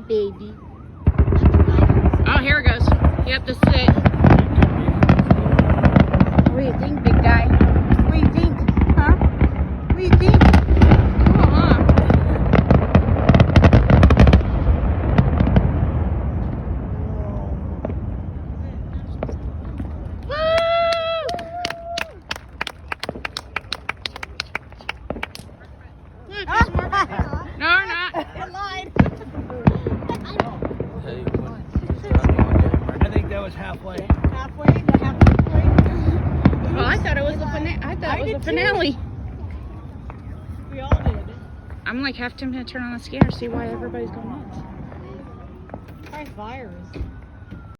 baby. Oh, here it goes. You have to sit. What do you think, big guy? What do you think? Huh? What do you think? Cool, huh? Look, there's more back there. No, we're not. It lied. I think that was halfway. Halfway? The halfway? Well, I thought it was the finale. I thought it was the finale. We all did. I'm like half tempted to turn on the scanner, see why everybody's going nuts. Try virus.